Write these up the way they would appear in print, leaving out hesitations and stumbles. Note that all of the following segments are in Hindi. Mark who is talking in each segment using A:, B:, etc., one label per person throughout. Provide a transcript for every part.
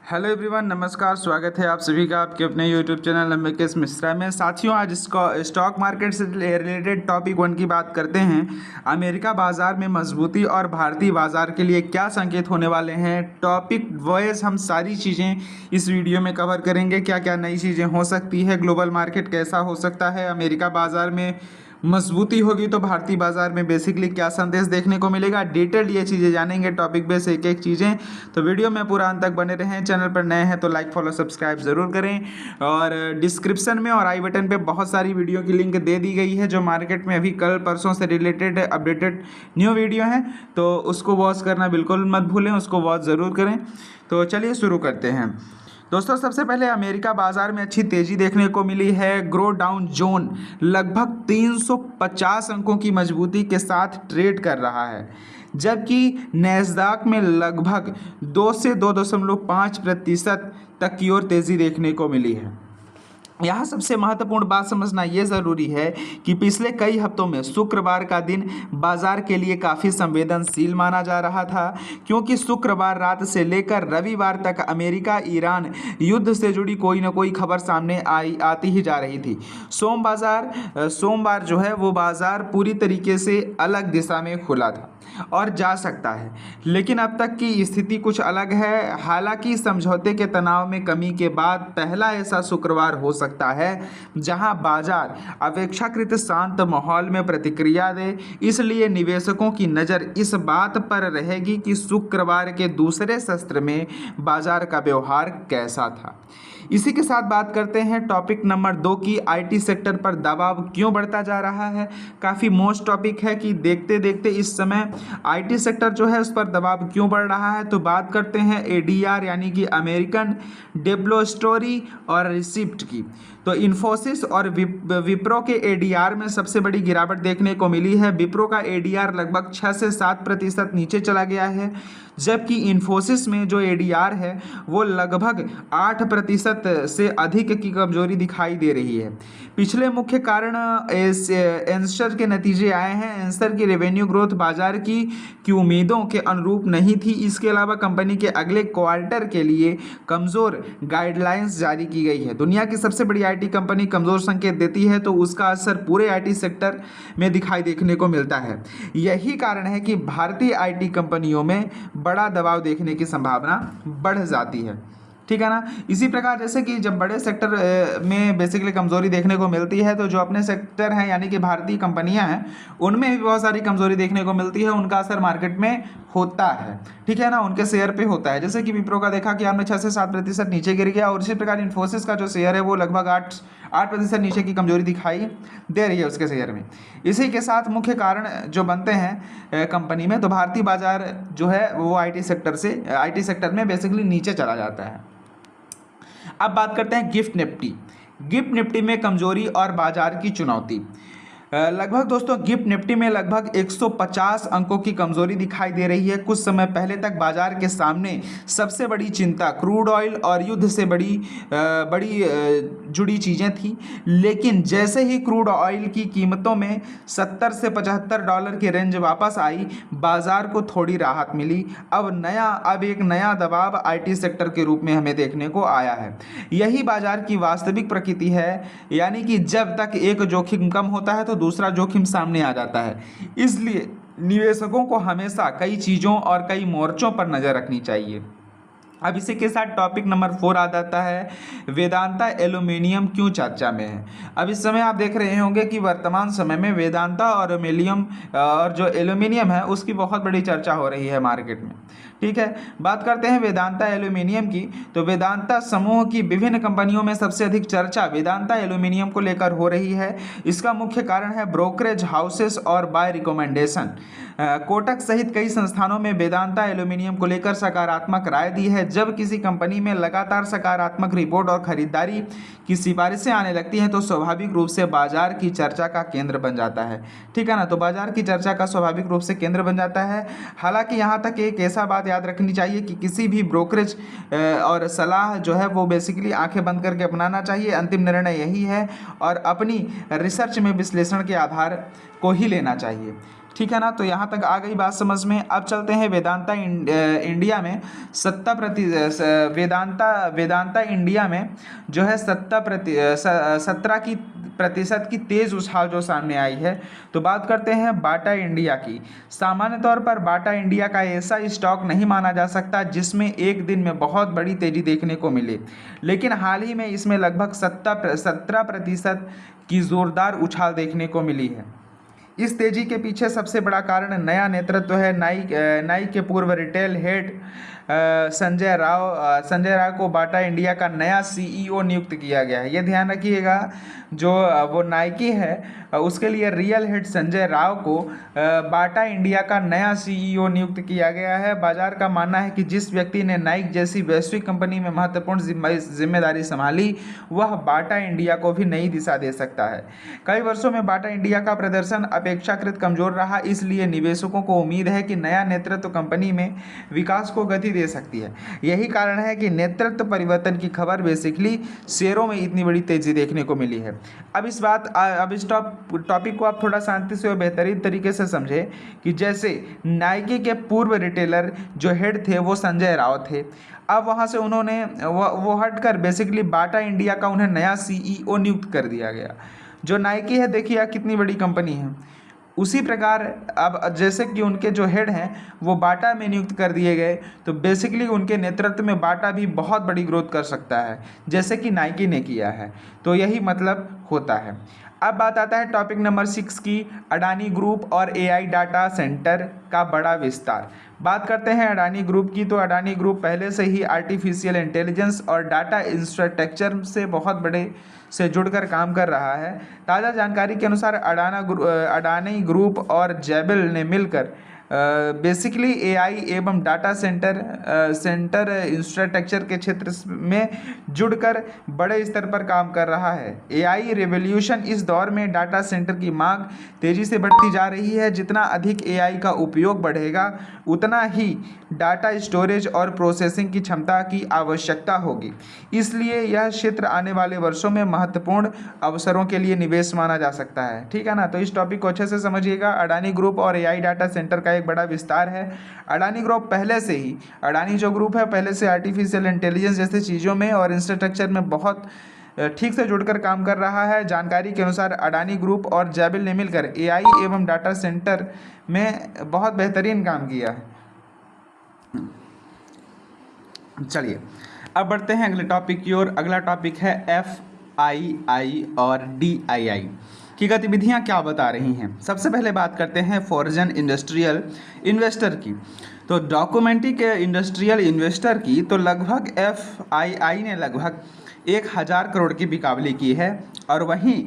A: हेलो एवरीवन, नमस्कार। स्वागत है आप सभी का आपके अपने यूट्यूब चैनल एमकेएस मिश्रा में। साथियों, आज स्टॉक मार्केट से रिलेटेड टॉपिक 1 की बात करते हैं। अमेरिका बाजार में मजबूती और भारतीय बाजार के लिए क्या संकेत होने वाले हैं। टॉपिक वाइज हम सारी चीज़ें इस वीडियो में कवर करेंगे। क्या क्या नई चीज़ें हो सकती है, ग्लोबल मार्केट कैसा हो सकता है, अमेरिका बाजार में मजबूती होगी तो भारतीय बाजार में बेसिकली क्या संदेश देखने को मिलेगा। डिटेल ये चीज़ें जानेंगे, टॉपिक बेस एक एक चीज़ें। तो वीडियो में पूरा अंत तक बने रहें। चैनल पर नए हैं तो लाइक फॉलो सब्सक्राइब ज़रूर करें। और डिस्क्रिप्शन में और आई बटन पे बहुत सारी वीडियो की लिंक दे दी गई है जो मार्केट में अभी कल परसों से रिलेटेड अपडेटेड न्यू वीडियो है, तो उसको वॉच करना बिल्कुल मत भूलें, उसको वॉच ज़रूर करें। तो चलिए शुरू करते हैं दोस्तों। सबसे पहले अमेरिका बाजार में अच्छी तेजी देखने को मिली है। ग्रो डाउन जोन लगभग 350 अंकों की मजबूती के साथ ट्रेड कर रहा है, जबकि नैस्डैक में लगभग 2 से 2.5% तक की ओर तेजी देखने को मिली है। यहाँ सबसे महत्वपूर्ण बात समझना ये ज़रूरी है कि पिछले कई हफ्तों में शुक्रवार का दिन बाजार के लिए काफ़ी संवेदनशील माना जा रहा था, क्योंकि शुक्रवार रात से लेकर रविवार तक अमेरिका ईरान युद्ध से जुड़ी कोई ना कोई खबर सामने आती ही जा रही थी। सोमवार जो है वो बाजार पूरी तरीके से अलग दिशा में खुला था और जा सकता है, लेकिन अब तक की स्थिति कुछ अलग है। हालांकि समझौते के तनाव में कमी के बाद पहला ऐसा शुक्रवार हो सकता है जहां बाजार अपेक्षाकृत शांत माहौल में प्रतिक्रिया दे। इसलिए निवेशकों की नज़र इस बात पर रहेगी कि शुक्रवार के दूसरे सत्र में बाजार का व्यवहार कैसा था। इसी के साथ बात करते हैं टॉपिक नंबर 2 की। आईटी सेक्टर पर दबाव क्यों बढ़ता जा रहा है। काफ़ी मोस्ट टॉपिक है कि देखते देखते इस समय आईटी सेक्टर जो है उस पर दबाव क्यों बढ़ रहा है। तो बात करते हैं एडीआर यानी कि अमेरिकन डेप्लोस्टोरी और रिसिप्ट की। तो इन्फोसिस और विप्रो के एडीआर में सबसे बड़ी गिरावट देखने को मिली है। विप्रो का एडीआर लगभग 6 से 7% नीचे चला गया है, जबकि इन्फोसिस में जो एडीआर है वो लगभग 8% से अधिक की कमजोरी दिखाई दे रही है। पिछले मुख्य कारण एंसर के नतीजे आए हैं। एंसर की रेवेन्यू ग्रोथ बाजार की उम्मीदों के अनुरूप नहीं थी। इसके अलावा कंपनी के अगले क्वार्टर के लिए कमज़ोर गाइडलाइंस जारी की गई है। दुनिया की सबसे बड़ी आईटी कंपनी कमज़ोर संकेत देती है तो उसका असर पूरे आईटी सेक्टर में दिखाई देखने को मिलता है। यही कारण है कि भारतीय आईटी कंपनियों में बड़ा दबाव देखने की संभावना बढ़ जाती है। ठीक है ना। इसी प्रकार जैसे कि जब बड़े सेक्टर में बेसिकली कमज़ोरी देखने को मिलती है तो जो अपने सेक्टर हैं यानी कि भारतीय कंपनियां हैं उनमें भी बहुत सारी कमज़ोरी देखने को मिलती है। उनका असर मार्केट में होता है, ठीक है ना, उनके शेयर पे होता है। जैसे कि विप्रो का देखा कि हमने 6 से 7% नीचे गिर गया, और इसी प्रकार इन्फोसिस का जो शेयर है वो लगभग 8% नीचे की कमजोरी दिखाई दे रही है उसके शेयर में। इसी के साथ मुख्य कारण जो बनते हैं कंपनी में, तो भारतीय बाजार जो है वो आईटी सेक्टर में बेसिकली नीचे चला जाता है। अब बात करते हैं गिफ्ट निफ्टी में कमजोरी और बाजार की चुनौती। लगभग दोस्तों गिफ्ट निफ्टी में लगभग 150 अंकों की कमजोरी दिखाई दे रही है। कुछ समय पहले तक बाजार के सामने सबसे बड़ी चिंता क्रूड ऑयल और युद्ध से बड़ी जुड़ी चीज़ें थी, लेकिन जैसे ही क्रूड ऑयल की कीमतों में $70 से $75 की रेंज वापस आई, बाजार को थोड़ी राहत मिली। अब एक नया दबाव आईटी सेक्टर के रूप में हमें देखने को आया है। यही बाजार की वास्तविक प्रकृति है, यानी कि जब तक एक जोखिम कम होता है तो दूसरा जोखिम सामने आ जाता है। इसलिए निवेशकों को हमेशा कई चीज़ों और कई मोर्चों पर नज़र रखनी चाहिए। अब इसी के साथ टॉपिक नंबर 4 आ जाता है, वेदांता एल्यूमिनियम क्यों चर्चा में है। अब इस समय आप देख रहे होंगे कि वर्तमान समय में वेदांता और जो एल्यूमिनियम है उसकी बहुत बड़ी चर्चा हो रही है मार्केट में। ठीक है, बात करते हैं वेदांता एल्यूमिनियम की। तो वेदांता समूह की विभिन्न कंपनियों में सबसे अधिक चर्चा वेदांता एल्यूमिनियम को लेकर हो रही है। इसका मुख्य कारण है ब्रोकरेज हाउसेस और बाय रिकमेंडेशन। कोटक सहित कई संस्थानों में वेदांता एल्यूमिनियम को लेकर सकारात्मक राय दी है। जब किसी कंपनी में लगातार सकारात्मक रिपोर्ट और खरीदारी की सिफारिशें आने लगती हैं तो स्वाभाविक रूप से बाजार की चर्चा का केंद्र बन जाता है। ठीक है ना, तो बाजार की चर्चा का स्वाभाविक रूप से केंद्र बन जाता है। हालांकि यहाँ तक एक ऐसा बात याद रखनी चाहिए कि किसी भी ब्रोकरेज और सलाह जो है वो बेसिकली आंखें बंद करके अपनाना चाहिए। अंतिम निर्णय यही है और अपनी रिसर्च में विश्लेषण के आधार को ही लेना चाहिए। ठीक है ना। तो यहाँ तक आ गई बात समझ में। अब चलते हैं वेदांता इंडिया में वेदांता इंडिया में जो है 17% की तेज उछाल जो सामने आई है। तो बात करते हैं बाटा इंडिया की। सामान्य तौर पर बाटा इंडिया का ऐसा स्टॉक नहीं माना जा सकता जिसमें एक दिन में बहुत बड़ी तेजी देखने को मिले, लेकिन हाल ही में इसमें लगभग 17% की जोरदार उछाल देखने को मिली है। इस तेजी के पीछे सबसे बड़ा कारण नया नेतृत्व है। नाई के पूर्व रिटेल हेड संजय राव को बाटा इंडिया का नया सीईओ नियुक्त किया गया है। ये ध्यान रखिएगा, जो वो नाइकी है उसके लिए रियल हेड संजय राव को बाटा इंडिया का नया सीईओ नियुक्त किया गया है। बाजार का मानना है कि जिस व्यक्ति ने नाइक जैसी वैश्विक कंपनी में महत्वपूर्ण जिम्मेदारी संभाली, वह बाटा इंडिया को भी नई दिशा दे सकता है। कई वर्षों में बाटा इंडिया का प्रदर्शन अपेक्षाकृत कमजोर रहा, इसलिए निवेशकों को उम्मीद है कि नया नेतृत्व कंपनी में विकास को गति दे सकती है। यही कारण है कि नेतृत्व परिवर्तन की खबर बेसिकली शेयरों में इतनी बड़ी तेजी देखने को मिली है। अब इस टॉपिक को आप थोड़ा शांति से और बेहतरीन तरीके से समझे कि जैसे नाइकी के पूर्व रिटेलर जो हेड थे वो संजय राव थे। अब वहाँ से उन्होंने वो हटकर बेसिकली बाटा इंडिया का उन्हें नया सीईओ नियुक्त कर दिया गया। जो नाइकी है देखिए कितनी बड़ी कंपनी है। उसी प्रकार अब जैसे कि उनके जो हेड हैं वो बाटा में नियुक्त कर दिए गए, तो बेसिकली उनके नेतृत्व में बाटा भी बहुत बड़ी ग्रोथ कर सकता है जैसे कि नाइकी ने किया है। तो यही मतलब होता है। अब बात आता है टॉपिक नंबर 6 की, अडानी ग्रुप और एआई डाटा सेंटर का बड़ा विस्तार। बात करते हैं अडानी ग्रुप की। तो अडानी ग्रुप पहले से ही आर्टिफिशियल इंटेलिजेंस और डाटा इंफ्रास्ट्रक्चर से बहुत बड़े से जुड़कर काम कर रहा है। ताज़ा जानकारी के अनुसार अडानी ग्रुप और जेबल ने मिलकर बेसिकली एआई एवं डाटा सेंटर इंफ्रास्ट्रक्चर के क्षेत्र में जुड़कर बड़े स्तर पर काम कर रहा है। एआई रेवोल्यूशन इस दौर में डाटा सेंटर की मांग तेजी से बढ़ती जा रही है। जितना अधिक एआई का उपयोग बढ़ेगा, उतना ही डाटा स्टोरेज और प्रोसेसिंग की क्षमता की आवश्यकता होगी। इसलिए यह क्षेत्र आने वाले वर्षों में महत्वपूर्ण अवसरों के लिए निवेश माना जा सकता है। ठीक है ना। तो इस टॉपिक को अच्छे से समझिएगा। अडानी ग्रुप और एआई डाटा सेंटर का एक बड़ा विस्तार है। अडानी जो ग्रुप है पहले से आर्टिफिशियल इंटेलिजेंस जैसी चीज़ों में और इंफ्रास्ट्रक्चर में बहुत ठीक से जुड़कर काम कर रहा है। जानकारी के अनुसार अडानी ग्रुप और जेबल ने मिलकर एआई एवं डाटा सेंटर में बहुत बेहतरीन काम किया है। चलिए अब बढ़ते हैं अगले टॉपिक की ओर। अगला टॉपिक है FII और DII की गतिविधियां क्या बता रही हैं। सबसे पहले बात करते हैं फॉरेन इंडस्ट्रियल इन्वेस्टर की। तो डॉक्यूमेंट्री के इंडस्ट्रियल इन्वेस्टर की तो लगभग FII ने लगभग 1000 करोड़ की बिकावली की है और वहीं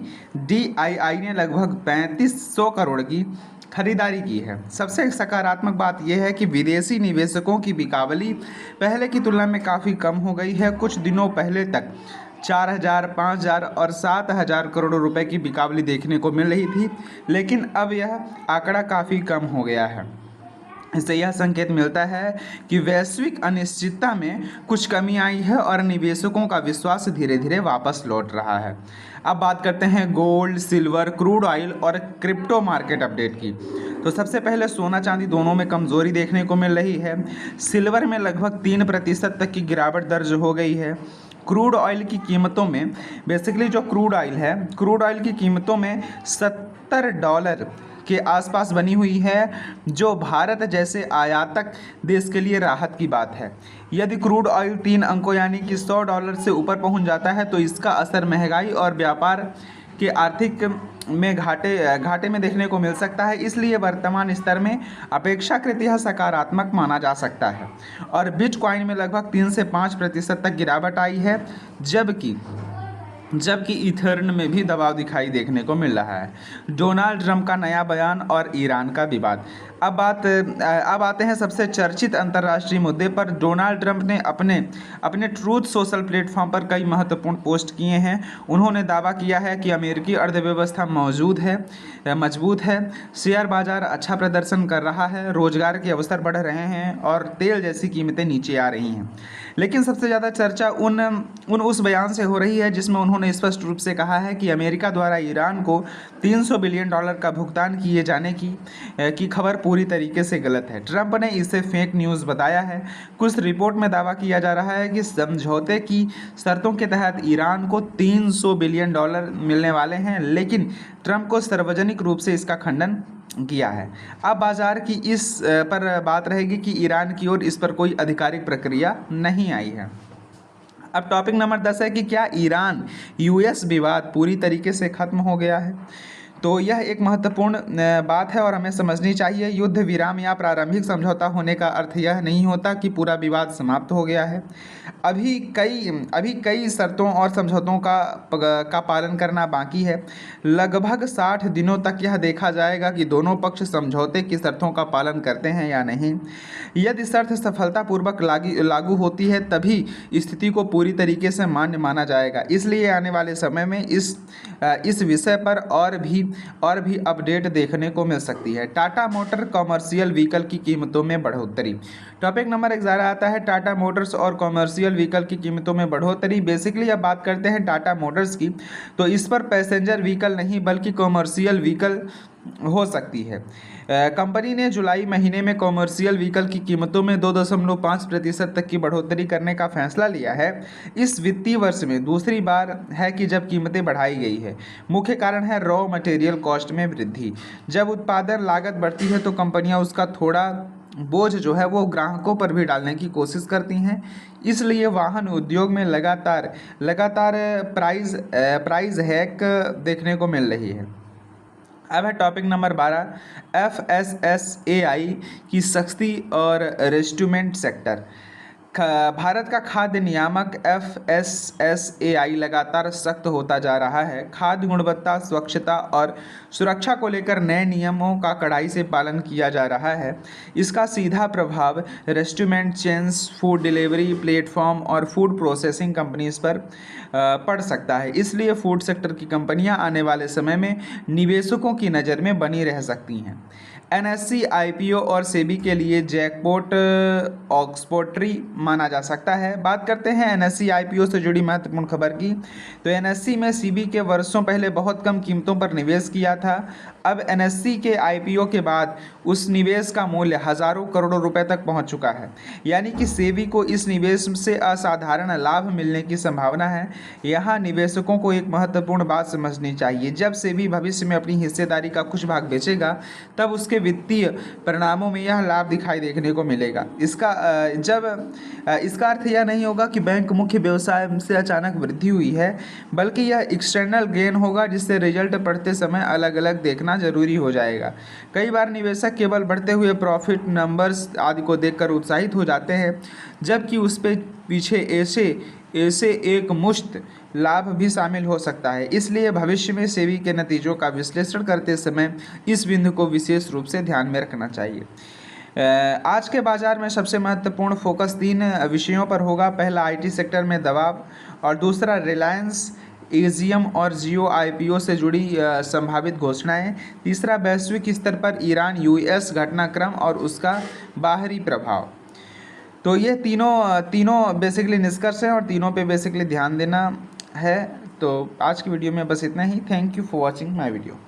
A: DII ने लगभग 3500 करोड़ की खरीदारी की है। सबसे सकारात्मक बात यह है कि विदेशी निवेशकों की बिकावली पहले की तुलना में काफ़ी कम हो गई है। कुछ दिनों पहले तक 4000, 5000 और 7000 करोड़ रुपए की बिकावली देखने को मिल रही थी, लेकिन अब यह आंकड़ा काफ़ी कम हो गया है। इससे यह संकेत मिलता है कि वैश्विक अनिश्चितता में कुछ कमी आई है और निवेशकों का विश्वास धीरे धीरे वापस लौट रहा है। अब बात करते हैं गोल्ड, सिल्वर, क्रूड ऑयल और क्रिप्टो मार्केट अपडेट की। तो सबसे पहले सोना चांदी दोनों में कमजोरी देखने को मिल रही है। सिल्वर में लगभग 3% तक की गिरावट दर्ज हो गई है। क्रूड ऑयल की कीमतों में बेसिकली जो क्रूड ऑयल की कीमतों में $70 के आसपास बनी हुई है, जो भारत जैसे आयातक देश के लिए राहत की बात है। यदि क्रूड ऑयल 3 अंकों यानी कि $100 से ऊपर पहुंच जाता है तो इसका असर महंगाई और व्यापार के आर्थिक में घाटे में देखने को मिल सकता है। इसलिए वर्तमान स्तर में अपेक्षाकृत यह सकारात्मक माना जा सकता है। और बिटकॉइन में लगभग 3 से 5% तक गिरावट आई है, जबकि इथेरियम में भी दबाव दिखाई देखने को मिल रहा है। डोनाल्ड ट्रंप का नया बयान और ईरान का विवाद। अब आते हैं सबसे चर्चित अंतर्राष्ट्रीय मुद्दे पर। डोनाल्ड ट्रंप ने अपने ट्रूथ सोशल प्लेटफॉर्म पर कई महत्वपूर्ण पोस्ट किए हैं। उन्होंने दावा किया है कि अमेरिकी अर्थव्यवस्था मजबूत है, शेयर बाजार अच्छा प्रदर्शन कर रहा है, रोजगार के अवसर बढ़ रहे हैं और तेल जैसी कीमतें नीचे आ रही हैं। लेकिन सबसे ज़्यादा चर्चा उस बयान से हो रही है जिसमें उन्होंने स्पष्ट रूप से कहा है कि अमेरिका द्वारा ईरान को $300 बिलियन का भुगतान किए जाने की खबर पूरी तरीके से गलत है। ट्रंप ने इसे फेक न्यूज़ बताया है। कुछ रिपोर्ट में दावा किया जा रहा है कि समझौते की शर्तों के तहत ईरान को $300 बिलियन मिलने वाले हैं, लेकिन ट्रंप को सार्वजनिक रूप से इसका खंडन किया है। अब बाजार की इस पर बात रहेगी कि ईरान की ओर इस पर कोई आधिकारिक प्रक्रिया नहीं आई है। अब टॉपिक नंबर 10 है कि क्या ईरान यूएस विवाद पूरी तरीके से खत्म हो गया है। तो यह एक महत्वपूर्ण बात है और हमें समझनी चाहिए। युद्ध विराम या प्रारंभिक समझौता होने का अर्थ यह नहीं होता कि पूरा विवाद समाप्त हो गया है। अभी कई शर्तों और समझौतों का पालन करना बाकी है। लगभग 60 दिनों तक यह देखा जाएगा कि दोनों पक्ष समझौते की शर्तों का पालन करते हैं या नहीं। यदि शर्त सफलतापूर्वक लागू होती है तभी स्थिति को पूरी तरीके से मान्य माना जाएगा। इसलिए आने वाले समय में इस विषय पर और भी अपडेट देखने को मिल सकती है। टाटा मोटर कॉमर्शियल व्हीकल की कीमतों में बढ़ोतरी। टॉपिक नंबर 11 आता है टाटा मोटर्स और कॉमर्शियल व्हीकल की कीमतों में बढ़ोतरी। बेसिकली अब बात करते हैं टाटा मोटर्स की, तो इस पर पैसेंजर व्हीकल नहीं बल्कि कॉमर्शियल व्हीकल हो सकती है। कंपनी ने जुलाई महीने में कॉमर्शियल व्हीकल की कीमतों में 2.5% तक की बढ़ोतरी करने का फैसला लिया है। इस वित्तीय वर्ष में दूसरी बार है कि जब कीमतें बढ़ाई गई है। मुख्य कारण है रॉ मटेरियल कॉस्ट में वृद्धि। जब उत्पादन लागत बढ़ती है तो कंपनियां उसका थोड़ा बोझ जो है वो ग्राहकों पर भी डालने की कोशिश करती हैं। इसलिए वाहन उद्योग में लगातार प्राइस हैक देखने को मिल रही है। अब है टॉपिक नंबर 12 FSSAI की सख्ती और रेस्टोरेंट सेक्टर। भारत का खाद्य नियामक FSSAI लगातार सख्त होता जा रहा है। खाद्य गुणवत्ता, स्वच्छता और सुरक्षा को लेकर नए नियमों का कड़ाई से पालन किया जा रहा है। इसका सीधा प्रभाव restaurant chains, food delivery platform और फूड प्रोसेसिंग कंपनीज पर पड़ सकता है। इसलिए फूड सेक्टर की कंपनियां आने वाले समय में निवेशकों की नज़र में बनी रह सकती हैं। NSE IPO और सेबी के लिए जैकपॉट ऑक्सपोर्ट्री माना जा सकता है। बात करते हैं NSE IPO से जुड़ी महत्वपूर्ण खबर की। तो NSE में सेबी के वर्षों पहले बहुत कम कीमतों पर निवेश किया था। अब NSE के IPO के बाद उस निवेश का मूल्य हज़ारों करोड़ों रुपए तक पहुंच चुका है। यानी कि सेबी को इस निवेश से असाधारण लाभ मिलने की संभावना है। यहाँ निवेशकों को एक महत्वपूर्ण बात समझनी चाहिए। जब सेबी भविष्य में अपनी हिस्सेदारी का कुछ भाग बेचेगा तब उसके वित्तीय परिणामों में यह लाभ दिखाई देखने को मिलेगा। इसका अर्थ यह नहीं होगा कि बैंक मुख्य व्यवसाय से अचानक वृद्धि हुई है, बल्कि यह एक्सटर्नल गेन होगा जिससे रिजल्ट पढ़ते समय अलग अलग देखना जरूरी हो जाएगा। कई बार निवेशक केवल बढ़ते हुए प्रॉफिट नंबर्स आदि को देखकर उत्साहित हो जाते हैं, जबकि उस पे पीछे ऐसे एक मुश्त लाभ भी शामिल हो सकता है। इसलिए भविष्य में सेबी के नतीजों का विश्लेषण करते समय इस बिंदु को विशेष रूप से ध्यान में रखना चाहिए। आज के बाजार में सबसे महत्वपूर्ण फोकस 3 विषयों पर होगा। पहला IT सेक्टर में दबाव, और दूसरा रिलायंस, एजियम और जियो IPO से जुड़ी संभावित घोषणाएं, तीसरा वैश्विक स्तर पर ईरान US घटनाक्रम और उसका बाहरी प्रभाव। तो ये तीनों बेसिकली निष्कर्ष हैं और तीनों पे बेसिकली ध्यान देना है। तो आज की वीडियो में बस इतना ही। Thank you for watching my video.